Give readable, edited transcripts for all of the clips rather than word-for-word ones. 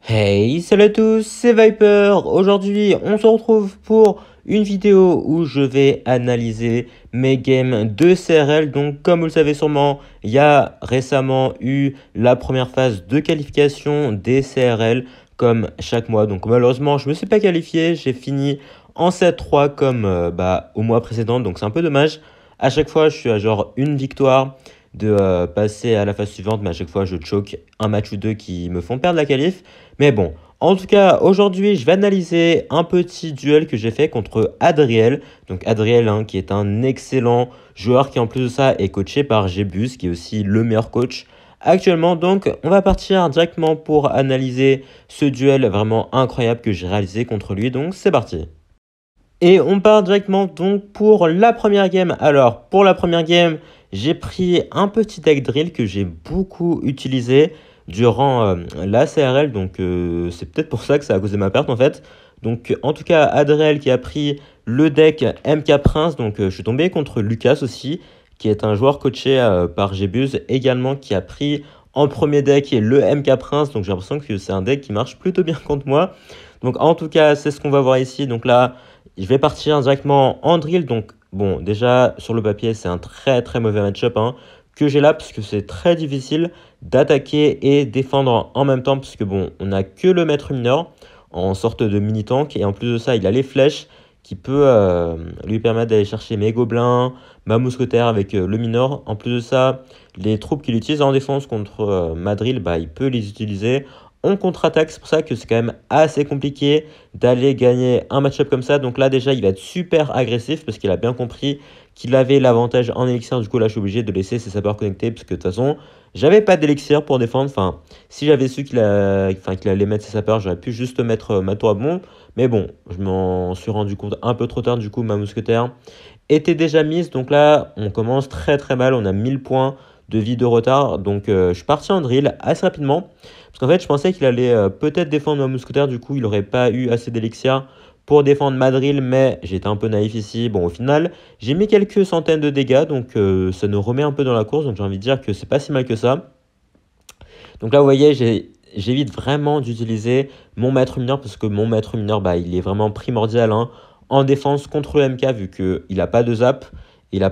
Hey, salut à tous, c'est Viper. Aujourd'hui, on se retrouve pour une vidéo où je vais analyser mes games de CRL. Donc, comme vous le savez sûrement, il y a récemment eu la première phase de qualification des CRL comme chaque mois. Donc, malheureusement, je ne me suis pas qualifié. J'ai fini en 7-3 comme au mois précédent. Donc, c'est un peu dommage. À chaque fois, je suis à genre une victoire de passer à la phase suivante, mais à chaque fois, je choke un match ou deux qui me font perdre la qualif. Mais bon, en tout cas, aujourd'hui, je vais analyser un petit duel que j'ai fait contre Adriel. Donc Adriel, hein, qui est un excellent joueur qui en plus de ça est coaché par Gbus, qui est aussi le meilleur coach actuellement. Donc on va partir directement pour analyser ce duel vraiment incroyable que j'ai réalisé contre lui. Donc c'est parti. Et on part directement donc pour la première game. Alors pour la première game, j'ai pris un petit deck drill que j'ai beaucoup utilisé durant la CRL. Donc c'est peut-être pour ça que ça a causé ma perte en fait. Donc en tout cas, Adriel qui a pris le deck MK Prince. Donc je suis tombé contre Lucas aussi, qui est un joueur coaché par Gbuz également, qui a pris en premier deck le MK Prince. Donc j'ai l'impression que c'est un deck qui marche plutôt bien contre moi. Donc en tout cas, c'est ce qu'on va voir ici. Donc là, je vais partir directement en drill. Donc, bon, déjà, sur le papier, c'est un très très mauvais match-up que j'ai là, parce que c'est très difficile d'attaquer et défendre en même temps, parce que bon, on n'a que le maître mineur en sorte de mini-tank, et en plus de ça, il a les flèches qui peut lui permettre d'aller chercher mes gobelins, ma mousquetaire avec le mineur. En plus de ça, les troupes qu'il utilise en défense contre Madril, bah, il peut les utiliser en contre-attaque. C'est pour ça que c'est quand même assez compliqué d'aller gagner un match-up comme ça. Donc là, déjà, il va être super agressif parce qu'il a bien compris qu'il avait l'avantage en élixir. Du coup, là, je suis obligé de laisser ses sapeurs connectés parce que de toute façon, j'avais pas d'élixir pour défendre. Enfin, si j'avais su qu'il allait mettre ses sapeurs, j'aurais pu juste mettre ma tour à bombe. Mais bon, je m'en suis rendu compte un peu trop tard. Du coup, ma mousquetaire était déjà mise. Donc là, on commence très très mal. On a 1000 points de vie de retard. Donc je suis parti en drill assez rapidement. Parce qu'en fait, je pensais qu'il allait peut-être défendre ma mousquetaire. Du coup, il n'aurait pas eu assez d'élixir pour défendre ma drill. Mais j'étais un peu naïf ici. Bon, au final, j'ai mis quelques centaines de dégâts. Donc ça nous remet un peu dans la course. Donc j'ai envie de dire que c'est pas si mal que ça. Donc là, vous voyez, j'évite vraiment d'utiliser mon maître mineur. Parce que mon maître mineur, bah, il est vraiment primordial en défense contre le MK. Vu qu'il n'a pas de zap. Il a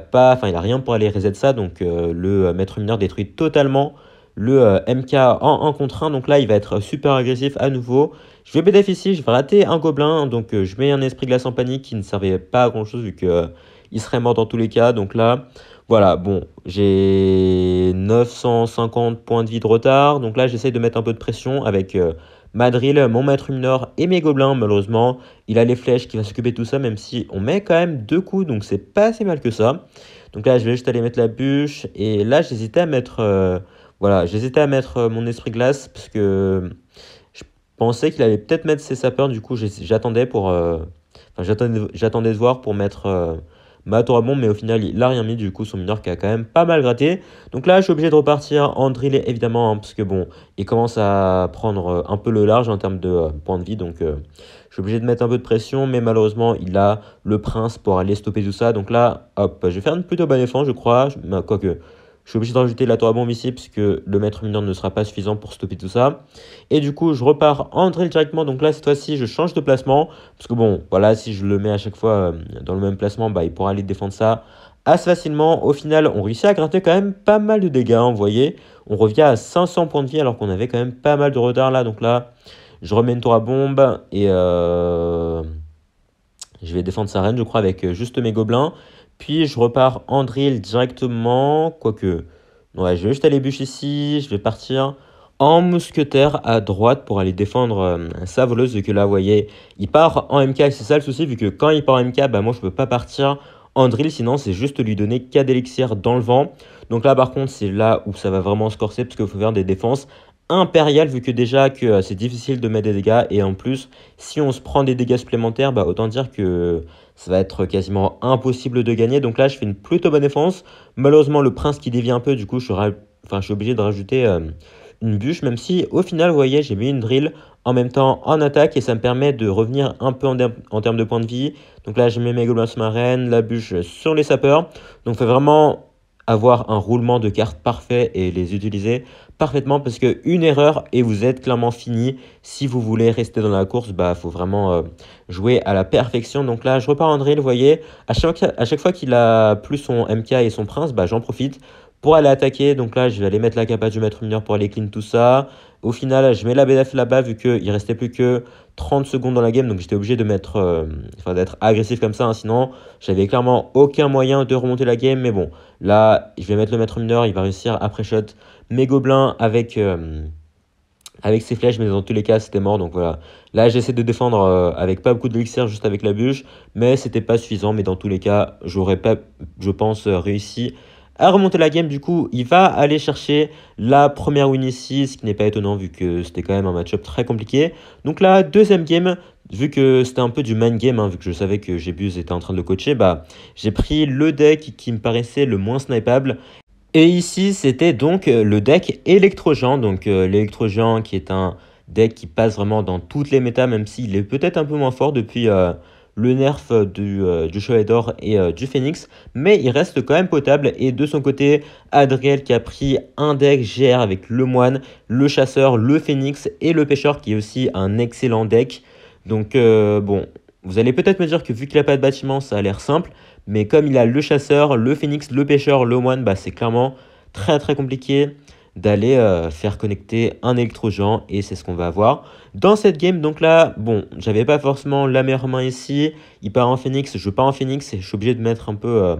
rien pour aller reset ça. Donc le maître mineur détruit totalement le MK en 1 contre 1. Donc là, il va être super agressif à nouveau. Je vais BDF ici, je vais rater un gobelin. Donc je mets un esprit glace en panique qui ne servait pas à grand chose vu que il serait mort dans tous les cas. Donc là, voilà, bon, j'ai 950 points de vie de retard. Donc là, j'essaye de mettre un peu de pression avec Madril, mon maître mineur et mes gobelins. Malheureusement, il a les flèches qui va s'occuper de tout ça, même si on met quand même 2 coups. Donc c'est pas si mal que ça. Donc là, je vais juste aller mettre la bûche. Et là, j'hésitais à mettre... voilà, j'hésitais à mettre mon esprit glace parce que je pensais qu'il allait peut-être mettre ses sapeurs. Du coup, j'attendais j'attendais de voir pour mettre ma tour à bombe, mais au final, il n'a rien mis. Du coup, son mineur qui a quand même pas mal gratté. Donc là, je suis obligé de repartir en drill, évidemment, parce que bon, il commence à prendre un peu le large en termes de points de vie. Donc, je suis obligé de mettre un peu de pression, mais malheureusement, il a le prince pour aller stopper tout ça. Donc là, hop, je vais faire une plutôt bonne défense, je crois. Quoique. Je suis obligé de rajouter la tour à bombe ici puisque le maître mineur ne sera pas suffisant pour stopper tout ça. Et du coup, je repars en drill directement. Donc là, cette fois-ci, je change de placement. Parce que bon, voilà, si je le mets à chaque fois dans le même placement, bah, il pourra aller défendre ça assez facilement. Au final, on réussit à gratter quand même pas mal de dégâts, hein, vous voyez. On revient à 500 points de vie alors qu'on avait quand même pas mal de retard là. Donc là, je remets une tour à bombe et je vais défendre sa reine, je crois, avec juste mes gobelins. Puis je repars en drill directement. Quoique, ouais, je vais juste aller bûche ici. Je vais partir en mousquetaire à droite pour aller défendre sa voleuse. Vu que là, vous voyez, il part en MK. Et c'est ça le souci, vu que quand il part en MK, bah, moi, je peux pas partir en drill. Sinon, c'est juste lui donner 4 d'élixir dans le vent. Donc là, par contre, c'est là où ça va vraiment se corser. Parce qu'il faut faire des défenses impériales, vu que déjà que c'est difficile de mettre des dégâts. Et en plus, si on se prend des dégâts supplémentaires, bah, autant dire que ça va être quasiment impossible de gagner. Donc là, je fais une plutôt bonne défense. Malheureusement, le prince qui dévie un peu, du coup, je suis obligé de rajouter une bûche. Même si, au final, vous voyez, j'ai mis une drill en même temps en attaque. Et ça me permet de revenir un peu en termes de points de vie. Donc là, je mets mes gobelins sous ma reine, la bûche sur les sapeurs. Donc, fait vraiment avoir un roulement de cartes parfait et les utiliser parfaitement parce qu'une erreur et vous êtes clairement fini. Si vous voulez rester dans la course, bah faut vraiment jouer à la perfection. Donc là, je repars en drill, vous voyez, à chaque fois qu'il a plus son MK et son prince, bah j'en profite pour aller attaquer. Donc là, je vais aller mettre la capa du maître mineur pour aller clean tout ça. Au final, je mets la BF là-bas vu qu'il restait plus que 30 secondes dans la game. Donc j'étais obligé de mettre, d'être agressif comme ça. Hein, sinon, j'avais clairement aucun moyen de remonter la game. Mais bon, là, je vais mettre le maître mineur. Il va réussir après shot mes gobelins avec ses flèches. Mais dans tous les cas, c'était mort. Donc voilà. Là, j'essaie de défendre avec pas beaucoup d'élixir, juste avec la bûche. Mais c'était pas suffisant. Mais dans tous les cas, j'aurais pas, je pense, réussi à remonter la game. Du coup, il va aller chercher la première win ici, ce qui n'est pas étonnant vu que c'était quand même un match-up très compliqué. Donc la deuxième game, vu que c'était un peu du main game, hein, vu que je savais que Gbuse était en train de le coacher, bah, j'ai pris le deck qui me paraissait le moins snipeable. Et ici, c'était donc le deck Électrogent. Donc l'Électrogent qui est un deck qui passe vraiment dans toutes les méta, même s'il est peut-être un peu moins fort depuis le nerf du Chevalier d'Or et du Phoenix. Mais il reste quand même potable. Et de son côté, Adriel qui a pris un deck GR avec le Moine, le Chasseur, le Phoenix et le Pêcheur qui est aussi un excellent deck. Donc bon, vous allez peut-être me dire que vu qu'il n'a pas de bâtiment, ça a l'air simple. Mais comme il a le chasseur, le phénix, le pêcheur, le moine, bah c'est clairement très très compliqué d'aller faire connecter un électrogent et c'est ce qu'on va avoir dans cette game. Donc là, bon, j'avais pas forcément la meilleure main ici. Il part en phénix, je pars en phénix et je suis obligé de mettre un peu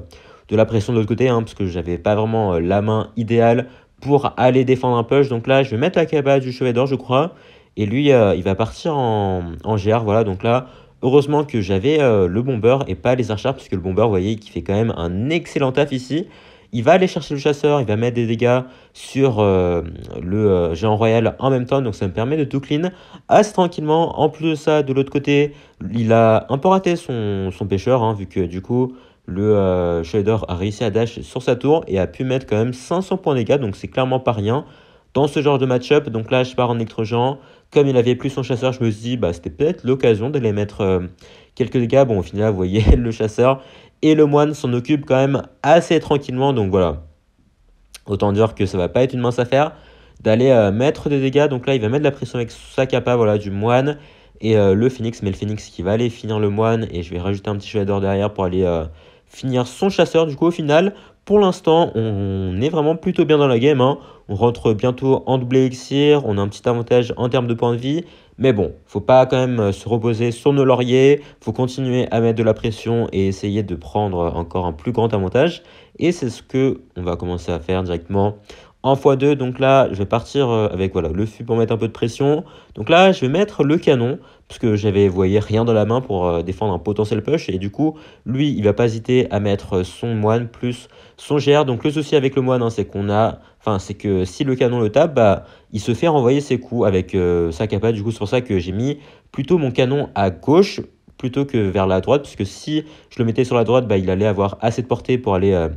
de la pression de l'autre côté hein, parce que j'avais pas vraiment la main idéale pour aller défendre un push. Donc là, je vais mettre la cabane du chevet d'or, je crois. Et lui, il va partir en GR. Voilà, donc là, heureusement que j'avais le bomber et pas les archers, parce que le bomber, vous voyez, qui fait quand même un excellent taf ici. Il va aller chercher le chasseur, il va mettre des dégâts sur le géant royal en même temps, donc ça me permet de tout clean assez tranquillement. En plus de ça, de l'autre côté, il a un peu raté son pêcheur, hein, vu que du coup, le Shader a réussi à dash sur sa tour et a pu mettre quand même 500 points de dégâts, donc c'est clairement pas rien dans ce genre de match-up. Donc là, je pars en électrogent. Comme il avait plus son chasseur, je me suis dit, bah, c'était peut-être l'occasion d'aller mettre quelques dégâts. Bon, au final, vous voyez, le chasseur et le moine s'en occupent quand même assez tranquillement. Donc voilà, autant dire que ça va pas être une mince affaire d'aller mettre des dégâts. Donc là, il va mettre de la pression avec sa capa, voilà, du moine et le phoenix. Mais le phoenix qui va aller finir le moine. Et je vais rajouter un petit chevalier d'or derrière pour aller finir son chasseur. Du coup, au final, pour l'instant, on est vraiment plutôt bien dans la game. Hein. On rentre bientôt en double élixir. On a un petit avantage en termes de points de vie. Mais bon, faut pas quand même se reposer sur nos lauriers. Faut continuer à mettre de la pression et essayer de prendre encore un plus grand avantage. Et c'est ce que on va commencer à faire directement en x2. Donc là, je vais partir avec voilà, le fût pour mettre un peu de pression. Donc là, je vais mettre le canon parce que j'avais, vous voyez, rien dans la main pour défendre un potentiel push. Et du coup, lui, il va pas hésiter à mettre son moine plus son GR. Donc le souci avec le moine, hein, c'est que si le canon le tape, bah, il se fait renvoyer ses coups avec sa capa. Du coup, c'est pour ça que j'ai mis plutôt mon canon à gauche plutôt que vers la droite. Puisque si je le mettais sur la droite, bah, il allait avoir assez de portée pour aller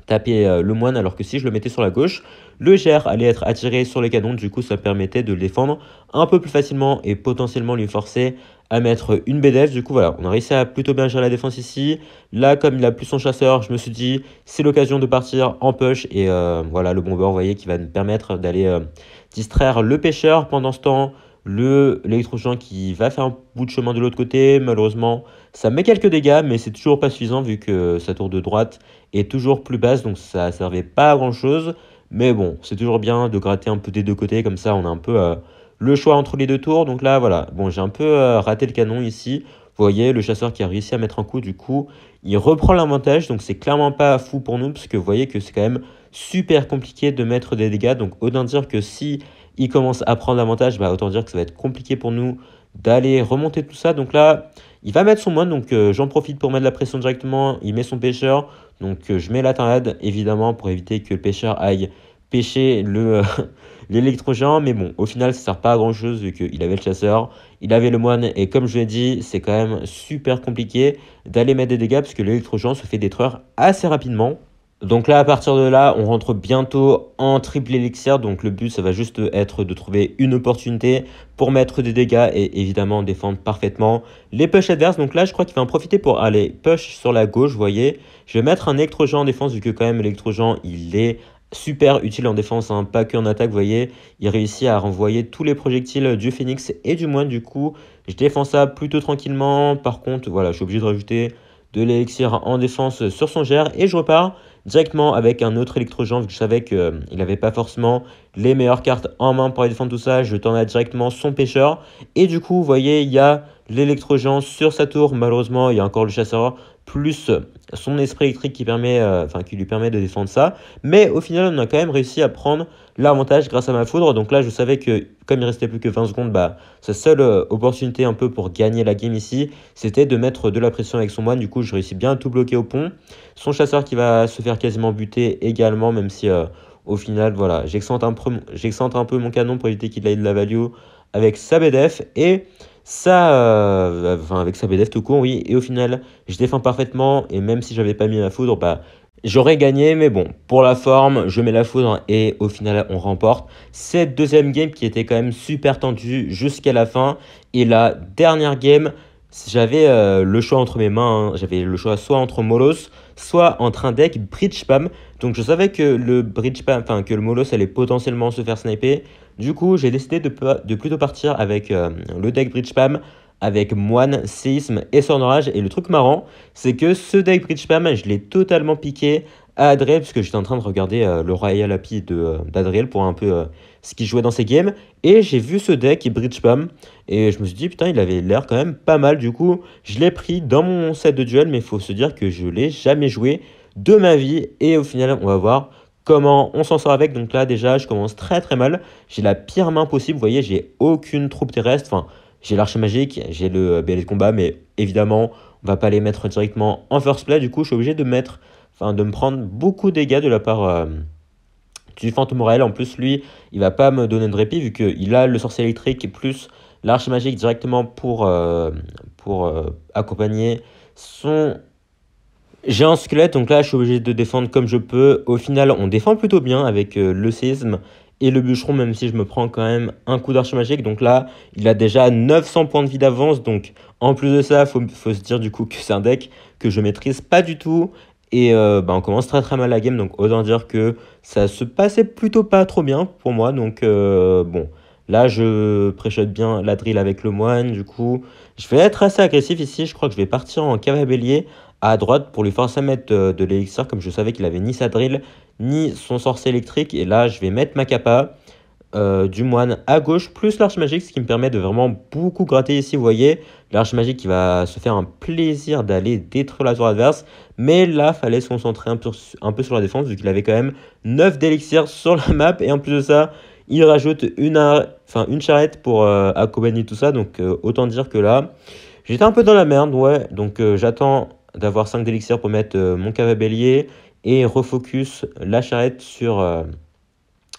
taper le moine, alors que si je le mettais sur la gauche, le GR allait être attiré sur les canons. Du coup, ça permettait de le défendre un peu plus facilement et potentiellement lui forcer à mettre une BDF. Du coup, voilà, on a réussi à plutôt bien gérer la défense ici. Là, comme il a plus son chasseur, je me suis dit, c'est l'occasion de partir en push. Et voilà, le bomber, vous voyez, qui va nous permettre d'aller distraire le pêcheur. Pendant ce temps, l'électrogène qui va faire un bout de chemin de l'autre côté. Malheureusement, ça met quelques dégâts, mais c'est toujours pas suffisant vu que sa tour de droite est toujours plus basse, donc ça servait pas à grand chose. Mais bon, c'est toujours bien de gratter un peu des deux côtés, comme ça on a un peu le choix entre les deux tours. Donc là, voilà, bon, j'ai un peu raté le canon ici. Vous voyez, le chasseur qui a réussi à mettre un coup, du coup, il reprend l'avantage. Donc c'est clairement pas fou pour nous, parce que vous voyez que c'est quand même super compliqué de mettre des dégâts. Donc autant dire que si il commence à prendre l'avantage, bah, autant dire que ça va être compliqué pour nous d'aller remonter tout ça. Donc là, il va mettre son moine, donc j'en profite pour mettre la pression directement. Il met son pêcheur, donc je mets la tornade, évidemment, pour éviter que le pêcheur aille pêcher l'électrogène. Mais bon, au final, ça ne sert pas à grand chose vu qu'il avait le chasseur, il avait le moine. Et comme je l'ai dit, c'est quand même super compliqué d'aller mettre des dégâts parce que l'électrogène se fait détruire assez rapidement. Donc là, à partir de là, on rentre bientôt en triple élixir. Donc le but, ça va juste être de trouver une opportunité pour mettre des dégâts et évidemment défendre parfaitement les push adverses. Donc là, je crois qu'il va en profiter pour aller push sur la gauche, vous voyez. Je vais mettre un électrogent en défense vu que quand même l'électrogent, il est super utile en défense, hein, pas qu'en attaque, vous voyez. Il réussit à renvoyer tous les projectiles du phénix et du moine. Du coup, je défends ça plutôt tranquillement. Par contre, voilà, je suis obligé de rajouter de l'élixir en défense sur son gère et je repars directement avec un autre électrogent vu que je savais qu'il n'avait pas forcément les meilleures cartes en main pour aller défendre tout ça. Je tourne directement son pêcheur et du coup, vous voyez, il y a l'électrogent sur sa tour. Malheureusement, il y a encore le chasseur plus son esprit électrique qui lui permet de défendre ça. Mais au final, on a quand même réussi à prendre l'avantage grâce à ma foudre. Donc là, je savais que comme il restait plus que 20 secondes, bah, sa seule opportunité un peu pour gagner la game ici, c'était de mettre de la pression avec son moine. Du coup, je réussis bien à tout bloquer au pont. Son chasseur qui va se faire quasiment buter également, même si au final, voilà, j'excentre un peu mon canon pour éviter qu'il ait de la value avec sa BDF. Et ça, avec sa BDF tout court, oui. Et au final, je défends parfaitement. Et même si j'avais pas mis la foudre, bah, j'aurais gagné. Mais bon, pour la forme, je mets la foudre et au final, on remporte cette deuxième game qui était quand même super tendue jusqu'à la fin. Et la dernière game, j'avais le choix entre mes mains, hein. J'avais le choix soit entre Molos, soit entre un deck Bridge Spam. Donc je savais que le Bridge Spam, enfin que le Molos allait potentiellement se faire sniper. Du coup, j'ai décidé de plutôt partir avec le deck Bridge Spam, avec Moine, Séisme et Sornorage. Et le truc marrant, c'est que ce deck Bridge Spam, je l'ai totalement piqué à Adriel, puisque j'étais en train de regarder le Royal Happy d'Adriel pour un peu ce qu'il jouait dans ses games. Et j'ai vu ce deck Bridge Spam. Et je me suis dit, putain, il avait l'air quand même pas mal. Du coup, je l'ai pris dans mon set de duel, mais il faut se dire que je l'ai jamais joué de ma vie. Et au final, on va voir comment on s'en sort avec. Donc là, déjà, je commence très très mal. J'ai la pire main possible. Vous voyez, j'ai aucune troupe terrestre. Enfin, j'ai l'archer magique, j'ai le BL de combat, mais évidemment, on va pas les mettre directement en first play. Du coup, je suis obligé de de me prendre beaucoup de dégâts de la part du fantôme Morel. En plus, lui, il va pas me donner de répit vu qu'il a le sorcier électrique et plus l'arche magique directement pour accompagner son géant squelette. Donc là, je suis obligé de défendre comme je peux. Au final, on défend plutôt bien avec le séisme et le bûcheron, même si je me prends quand même un coup d'arche magique. Donc là, il a déjà 900 points de vie d'avance. Donc en plus de ça, faut se dire du coup que c'est un deck que je maîtrise pas du tout. Et on commence très très mal la game. Donc autant dire que ça se passait plutôt pas trop bien pour moi. Donc bon, là je préchote bien la drill avec le moine. Du coup, je vais être assez agressif ici. Je crois que je vais partir en cave à bélier à droite pour lui forcer à mettre de l'élixir, comme je savais qu'il avait ni sa drill ni son sorcier électrique. Et là, je vais mettre ma capa du moine à gauche, plus l'arche magique, ce qui me permet de vraiment beaucoup gratter ici. Vous voyez, l'arche magique qui va se faire un plaisir d'aller détruire la tour adverse. Mais là, fallait se concentrer un peu sur la défense, vu qu'il avait quand même 9 d'élixir sur la map. Et en plus de ça, il rajoute une charrette pour accompagner tout ça. Donc autant dire que là, j'étais un peu dans la merde, ouais. Donc j'attends d'avoir 5 d'élixir pour mettre mon cave à bélier et refocus la charrette sur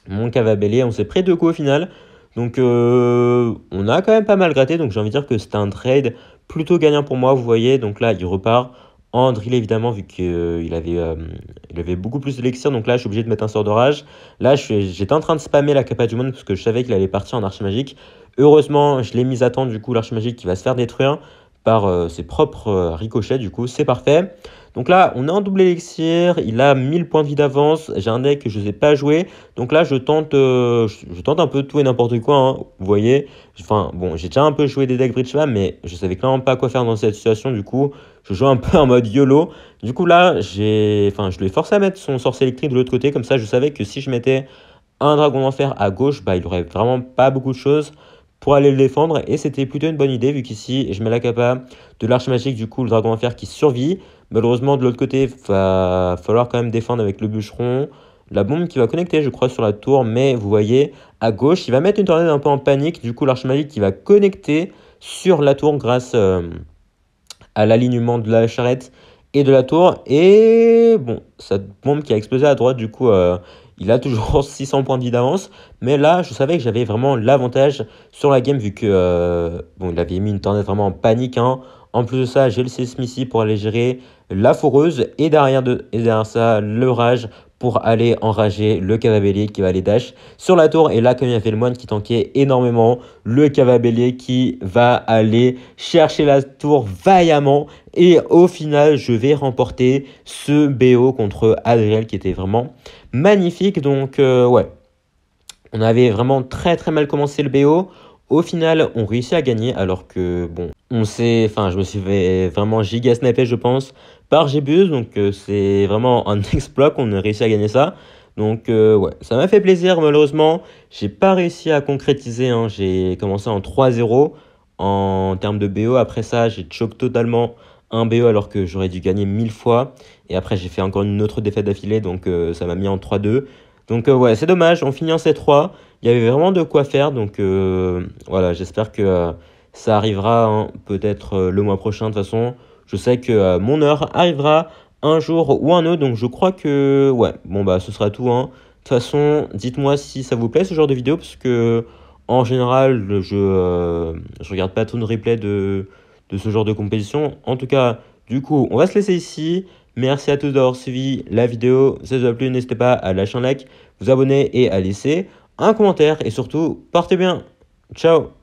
mon cave à bélier. On s'est pris 2 coups au final. Donc on a quand même pas mal gratté. Donc j'ai envie de dire que c'était un trade plutôt gagnant pour moi, vous voyez. Donc là, il repart en drill évidemment, vu il avait beaucoup plus d'élixir. Donc là, je suis obligé de mettre un sort d'orage. Là, j'étais en train de spammer la capa du monde parce que je savais qu'il allait partir en arche magique. Heureusement, je l'ai mise à temps, du coup, l'arche magique qui va se faire détruire par ses propres ricochets. Du coup, c'est parfait. Donc là, on est en double élixir, il a 1000 points de vie d'avance, j'ai un deck que je ne sais pas jouer, donc là je tente un peu tout et n'importe quoi, hein. Vous voyez, enfin bon, j'ai déjà un peu joué des decks Bridge Spam, mais je savais clairement pas quoi faire dans cette situation, du coup je joue un peu en mode YOLO. Du coup là, je l'ai forcé à mettre son sorcier électrique de l'autre côté, comme ça je savais que si je mettais un dragon d'enfer à gauche, bah il aurait vraiment pas beaucoup de choses pour aller le défendre, et c'était plutôt une bonne idée vu qu'ici je mets la capa de l'arche magique, du coup le dragon d'enfer qui survit. Malheureusement, de l'autre côté, va falloir quand même défendre avec le bûcheron. La bombe qui va connecter, je crois, sur la tour. Mais vous voyez, à gauche, il va mettre une tornade un peu en panique. Du coup, l'arche magique qui va connecter sur la tour grâce à l'alignement de la charrette et de la tour. Et bon, cette bombe qui a explosé à droite, du coup, il a toujours 600 points de vie d'avance. Mais là, je savais que j'avais vraiment l'avantage sur la game vu que il avait mis une tornade vraiment en panique, hein, En plus de ça, j'ai le séisme ici pour aller gérer la foreuse et derrière ça, le rage pour aller enrager le cavabellier qui va aller dash sur la tour. Et là, comme il y avait le moine qui tankait énormément, le cavabellier qui va aller chercher la tour vaillamment. Et au final, je vais remporter ce BO contre Adriel qui était vraiment magnifique. Donc, ouais, on avait vraiment très très mal commencé le BO. Au final, on réussit à gagner alors que, bon, je me suis fait vraiment giga snapper, je pense, par Gbuse. Donc, c'est vraiment un exploit qu'on ait réussi à gagner ça. Donc, ouais, ça m'a fait plaisir. Malheureusement, j'ai pas réussi à concrétiser, hein. J'ai commencé en 3-0 en termes de BO. Après ça, j'ai choqué totalement un BO alors que j'aurais dû gagner 1000 fois. Et après, j'ai fait encore une autre défaite d'affilée. Donc, ça m'a mis en 3-2. Donc, ouais, c'est dommage. On finit en C3. Il y avait vraiment de quoi faire. Donc, voilà, j'espère que ça arrivera, hein, peut-être le mois prochain. De toute façon, je sais que mon heure arrivera un jour ou un autre. Donc, je crois que, ouais, bon, bah, ce sera tout, hein. De toute façon, dites-moi si ça vous plaît ce genre de vidéo. Parce que, en général, je regarde pas tout de replay de ce genre de compétition. En tout cas, du coup, on va se laisser ici. Merci à tous d'avoir suivi la vidéo. Si ça vous a plu, n'hésitez pas à lâcher un like, vous abonner et à laisser un commentaire. Et surtout, portez bien. Ciao.